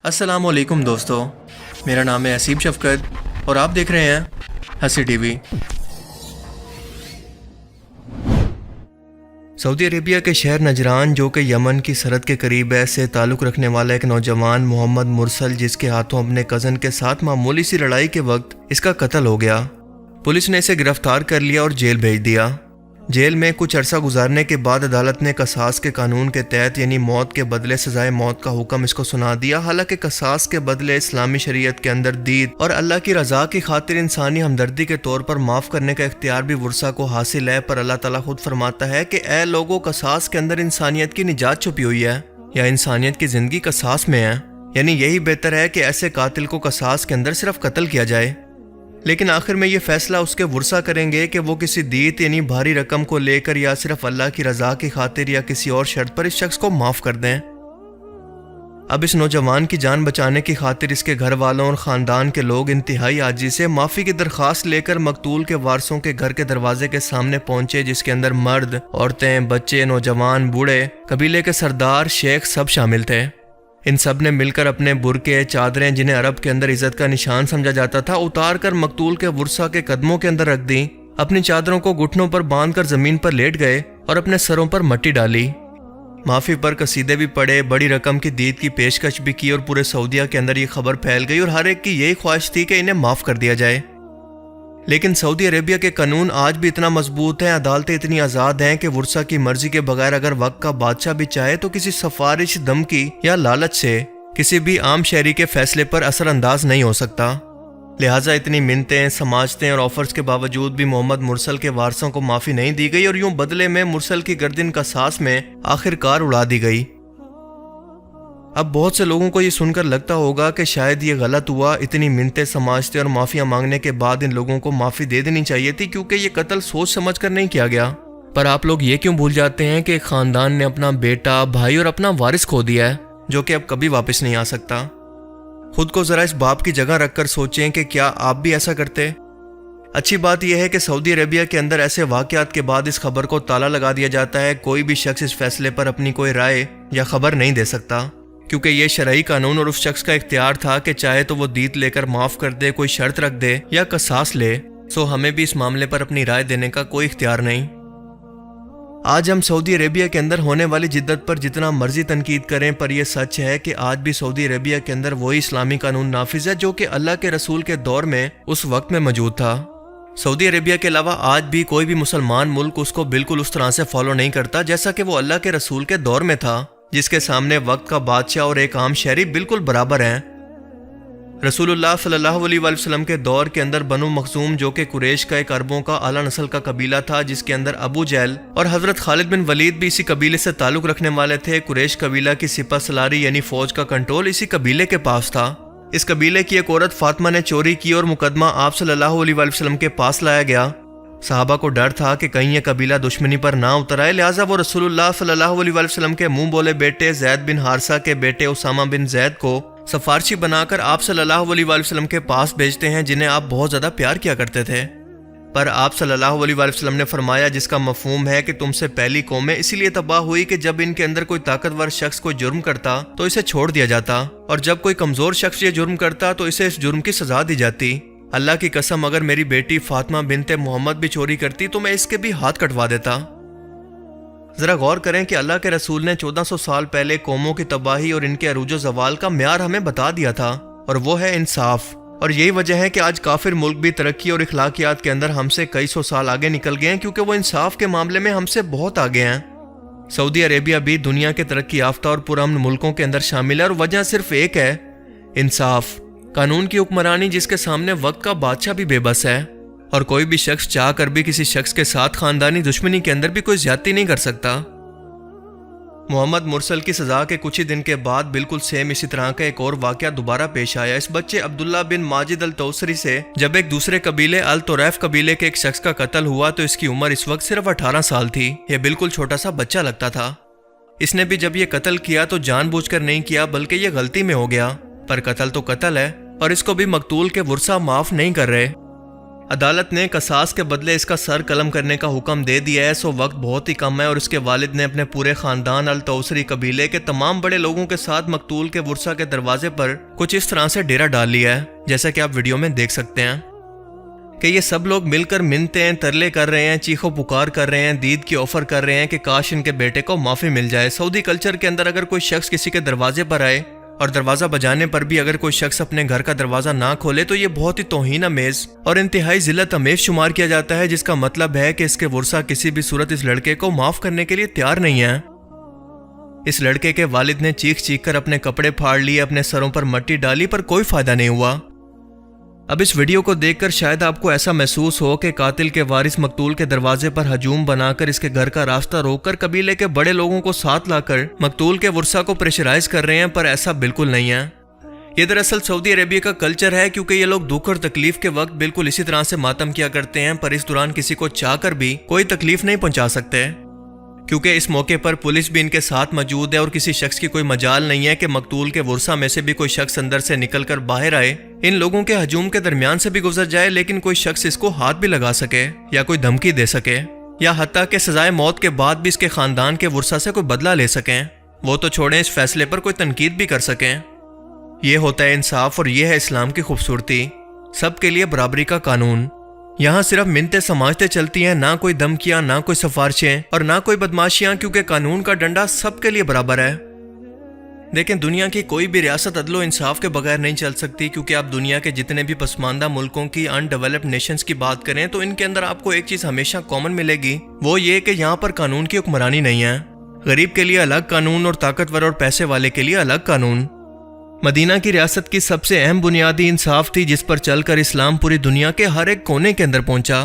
السلام علیکم دوستو، میرا نام ہے اسیب شفقت اور آپ دیکھ رہے ہیں ہنسی ٹی وی۔ سعودی عربیہ کے شہر نجران جو کہ یمن کی سرحد کے قریب ہے سے تعلق رکھنے والا ایک نوجوان محمد مرسل، جس کے ہاتھوں اپنے کزن کے ساتھ معمولی سی لڑائی کے وقت اس کا قتل ہو گیا۔ پولیس نے اسے گرفتار کر لیا اور جیل بھیج دیا۔ جیل میں کچھ عرصہ گزارنے کے بعد عدالت نے قصاص کے قانون کے تحت یعنی موت کے بدلے سزائے موت کا حکم اس کو سنا دیا۔ حالانکہ قصاص کے بدلے اسلامی شریعت کے اندر دید اور اللہ کی رضا کی خاطر انسانی ہمدردی کے طور پر معاف کرنے کا اختیار بھی ورثہ کو حاصل ہے، پر اللہ تعالیٰ خود فرماتا ہے کہ اے لوگوں، قصاص کے اندر انسانیت کی نجات چھپی ہوئی ہے، یا انسانیت کی زندگی قصاص میں ہے، یعنی یہی بہتر ہے کہ ایسے قاتل کو قصاص کے اندر صرف قتل کیا جائے۔ لیکن آخر میں یہ فیصلہ اس کے ورثہ کریں گے کہ وہ کسی دیت یعنی بھاری رقم کو لے کر یا صرف اللہ کی رضا کی خاطر یا کسی اور شرط پر اس شخص کو معاف کر دیں۔ اب اس نوجوان کی جان بچانے کی خاطر اس کے گھر والوں اور خاندان کے لوگ انتہائی عاجزی سے معافی کی درخواست لے کر مقتول کے وارثوں کے گھر کے دروازے کے سامنے پہنچے، جس کے اندر مرد، عورتیں، بچے، نوجوان، بوڑھے، قبیلے کے سردار، شیخ سب شامل تھے۔ ان سب نے مل کر اپنے برقعے، چادریں جنہیں عرب کے اندر عزت کا نشان سمجھا جاتا تھا، اتار کر مقتول کے ورثہ کے قدموں کے اندر رکھ دیں۔ اپنی چادروں کو گھٹنوں پر باندھ کر زمین پر لیٹ گئے اور اپنے سروں پر مٹی ڈالی۔ معافی پر قصیدے بھی پڑھے، بڑی رقم کی دید کی پیشکش بھی کی اور پورے سعودیہ کے اندر یہ خبر پھیل گئی اور ہر ایک کی یہی خواہش تھی کہ انہیں معاف کر دیا جائے۔ لیکن سعودی عربیہ کے قانون آج بھی اتنا مضبوط ہیں، عدالتیں اتنی آزاد ہیں کہ ورثہ کی مرضی کے بغیر اگر وقت کا بادشاہ بھی چاہے تو کسی سفارش، دھمکی یا لالچ سے کسی بھی عام شہری کے فیصلے پر اثر انداز نہیں ہو سکتا۔ لہٰذا اتنی منتیں، سماجتیں اور آفرز کے باوجود بھی محمد مرسل کے وارثوں کو معافی نہیں دی گئی اور یوں بدلے میں مرسل کی گردن قصاص میں آخر کار اڑا دی گئی۔ اب بہت سے لوگوں کو یہ سن کر لگتا ہوگا کہ شاید یہ غلط ہوا، اتنی منتیں، سماجتیں اور معافیاں مانگنے کے بعد ان لوگوں کو معافی دے دینی چاہیے تھی کیونکہ یہ قتل سوچ سمجھ کر نہیں کیا گیا۔ پر آپ لوگ یہ کیوں بھول جاتے ہیں کہ ایک خاندان نے اپنا بیٹا، بھائی اور اپنا وارث کھو دیا ہے جو کہ اب کبھی واپس نہیں آ سکتا؟ خود کو ذرا اس باپ کی جگہ رکھ کر سوچیں کہ کیا آپ بھی ایسا کرتے؟ اچھی بات یہ ہے کہ سعودی عربیہ کے اندر ایسے واقعات کے بعد اس خبر کو تالا لگا دیا جاتا ہے، کوئی بھی شخص اس فیصلے پر اپنی کوئی رائے یا خبر نہیں دے سکتا، کیونکہ یہ شرعی قانون اور اس شخص کا اختیار تھا کہ چاہے تو وہ دیت لے کر معاف کر دے، کوئی شرط رکھ دے یا قصاص لے۔ سو ہمیں بھی اس معاملے پر اپنی رائے دینے کا کوئی اختیار نہیں۔ آج ہم سعودی عربیہ کے اندر ہونے والی جدت پر جتنا مرضی تنقید کریں، پر یہ سچ ہے کہ آج بھی سعودی عربیہ کے اندر وہی اسلامی قانون نافذ ہے جو کہ اللہ کے رسول کے دور میں اس وقت میں موجود تھا۔ سعودی عربیہ کے علاوہ آج بھی کوئی بھی مسلمان ملک اس کو بالکل اس طرح سے فالو نہیں کرتا جیسا کہ وہ اللہ کے رسول کے دور میں تھا، جس کے سامنے وقت کا بادشاہ اور ایک عام شہری بالکل برابر ہیں۔ رسول اللہ صلی اللہ علیہ وآلہ وسلم کے دور کے اندر بنو مخزوم جو کہ قریش کا ایک عربوں کا اعلیٰ نسل کا قبیلہ تھا، جس کے اندر ابو جہل اور حضرت خالد بن ولید بھی اسی قبیلے سے تعلق رکھنے والے تھے۔ قریش قبیلہ کی سپہ سالاری یعنی فوج کا کنٹرول اسی قبیلے کے پاس تھا۔ اس قبیلے کی ایک عورت فاطمہ نے چوری کی اور مقدمہ آپ صلی اللہ علیہ وآلہ وسلم کے پاس لایا گیا۔ صحابہ کو ڈر تھا کہ کہیں یہ قبیلہ دشمنی پر نہ اتر آئے، لہٰذا وہ رسول اللہ صلی اللہ علیہ وآلہ وسلم کے منہ بولے بیٹے زید بن حارثہ کے بیٹے اسامہ بن زید کو سفارشی بنا کر آپ صلی اللہ علیہ وآلہ وسلم کے پاس بھیجتے ہیں، جنہیں آپ بہت زیادہ پیار کیا کرتے تھے۔ پر آپ صلی اللہ علیہ وآلہ وسلم نے فرمایا، جس کا مفہوم ہے کہ تم سے پہلی قومیں اسی لیے تباہ ہوئی کہ جب ان کے اندر کوئی طاقتور شخص کوئی جرم کرتا تو اسے چھوڑ دیا جاتا، اور جب کوئی کمزور شخص یہ جرم کرتا تو اسے اس جرم کی سزا دی جاتی۔ اللہ کی قسم اگر میری بیٹی فاطمہ بنت محمد بھی چوری کرتی تو میں اس کے بھی ہاتھ کٹوا دیتا۔ ذرا غور کریں کہ اللہ کے رسول نے 1400 سال پہلے قوموں کی تباہی اور ان کے عروج و زوال کا معیار ہمیں بتا دیا تھا، اور وہ ہے انصاف۔ اور یہی وجہ ہے کہ آج کافر ملک بھی ترقی اور اخلاقیات کے اندر ہم سے کئی سو سال آگے نکل گئے ہیں، کیونکہ وہ انصاف کے معاملے میں ہم سے بہت آگے ہیں۔ سعودی عربیہ بھی دنیا کے ترقی یافتہ اور پرامن ملکوں کے اندر شامل ہے، اور وجہ صرف ایک ہے، انصاف، قانون کی حکمرانی، جس کے سامنے وقت کا بادشاہ بھی بے بس ہے، اور کوئی بھی شخص چاہ کر بھی کسی شخص کے ساتھ خاندانی دشمنی کے اندر بھی کوئی زیادتی نہیں کر سکتا۔ محمد مرسل کی سزا کے کچھ ہی دن کے بعد بالکل سیم اسی طرح کا ایک اور واقعہ دوبارہ پیش آیا۔ اس بچے عبداللہ بن ماجد التوسری سے جب ایک دوسرے قبیلے الطریف قبیلے کے ایک شخص کا قتل ہوا تو اس کی عمر اس وقت صرف 18 سال تھی۔ یہ بالکل چھوٹا سا بچہ لگتا تھا۔ اس نے بھی جب یہ قتل کیا تو جان بوجھ کر نہیں کیا، بلکہ یہ غلطی میں ہو گیا، پر قتل تو قتل ہے، اور اس کو بھی مقتول کے ورثہ معاف نہیں کر رہے۔ عدالت نے قصاص کے بدلے اس کا سر قلم کرنے کا حکم دے دیا ہے، سو وقت بہت ہی کم ہے اور اس کے والد نے اپنے پورے خاندان التوسری قبیلے کے تمام بڑے لوگوں کے ساتھ مقتول کے ورثہ کے دروازے پر کچھ اس طرح سے ڈیرا ڈال لیا ہے، جیسا کہ آپ ویڈیو میں دیکھ سکتے ہیں کہ یہ سب لوگ مل کر منتیں ترلے کر رہے ہیں، چیخو پکار کر رہے ہیں، دید کی آفر کر رہے ہیں کہ کاش ان کے بیٹے کو معافی مل جائے۔ سعودی کلچر کے اندر اگر کوئی شخص کسی کے دروازے پر آئے اور دروازہ بجانے پر بھی اگر کوئی شخص اپنے گھر کا دروازہ نہ کھولے تو یہ بہت ہی توہین آمیز اور انتہائی ذلت آمیز شمار کیا جاتا ہے، جس کا مطلب ہے کہ اس کے ورثہ کسی بھی صورت اس لڑکے کو معاف کرنے کے لیے تیار نہیں ہے۔ اس لڑکے کے والد نے چیخ کر اپنے کپڑے پھاڑ لیے، اپنے سروں پر مٹی ڈالی، پر کوئی فائدہ نہیں ہوا۔ اب اس ویڈیو کو دیکھ کر شاید آپ کو ایسا محسوس ہو کہ قاتل کے وارث مقتول کے دروازے پر ہجوم بنا کر اس کے گھر کا راستہ روک کر قبیلے کے بڑے لوگوں کو ساتھ لا کر مقتول کے ورثہ کو پریشرائز کر رہے ہیں، پر ایسا بالکل نہیں ہے۔ یہ دراصل سعودی عربیہ کا کلچر ہے، کیونکہ یہ لوگ دکھ اور تکلیف کے وقت بالکل اسی طرح سے ماتم کیا کرتے ہیں، پر اس دوران کسی کو چاہ کر بھی کوئی تکلیف نہیں پہنچا سکتے، کیونکہ اس موقع پر پولیس بھی ان کے ساتھ موجود ہے اور کسی شخص کی کوئی مجال نہیں ہے کہ مقتول کے ورثہ میں سے بھی کوئی شخص اندر سے نکل کر باہر آئے، ان لوگوں کے ہجوم کے درمیان سے بھی گزر جائے، لیکن کوئی شخص اس کو ہاتھ بھی لگا سکے یا کوئی دھمکی دے سکے یا حتیٰ کہ سزائے موت کے بعد بھی اس کے خاندان کے ورثہ سے کوئی بدلہ لے سکیں، وہ تو چھوڑیں اس فیصلے پر کوئی تنقید بھی کر سکیں۔ یہ ہوتا ہے انصاف اور یہ ہے اسلام کی خوبصورتی، سب کے لیے برابری کا قانون۔ یہاں صرف منتیں سماجتیں چلتی ہیں، نہ کوئی دھمکیاں، نہ کوئی سفارشیں اور نہ کوئی بدماشیاں، کیونکہ قانون کا ڈنڈا سب کے لیے برابر ہے۔ لیکن دنیا کی کوئی بھی ریاست عدل و انصاف کے بغیر نہیں چل سکتی، کیونکہ آپ دنیا کے جتنے بھی پسماندہ ملکوں کی ان ڈیولپڈ نیشنز کی بات کریں تو ان کے اندر آپ کو ایک چیز ہمیشہ کامن ملے گی، وہ یہ کہ یہاں پر قانون کی حکمرانی نہیں ہے۔ غریب کے لیے الگ قانون اور طاقتور اور پیسے والے کے لیے الگ قانون۔ مدینہ کی ریاست کی سب سے اہم بنیادی انصاف تھی، جس پر چل کر اسلام پوری دنیا کے ہر ایک کونے کے اندر پہنچا۔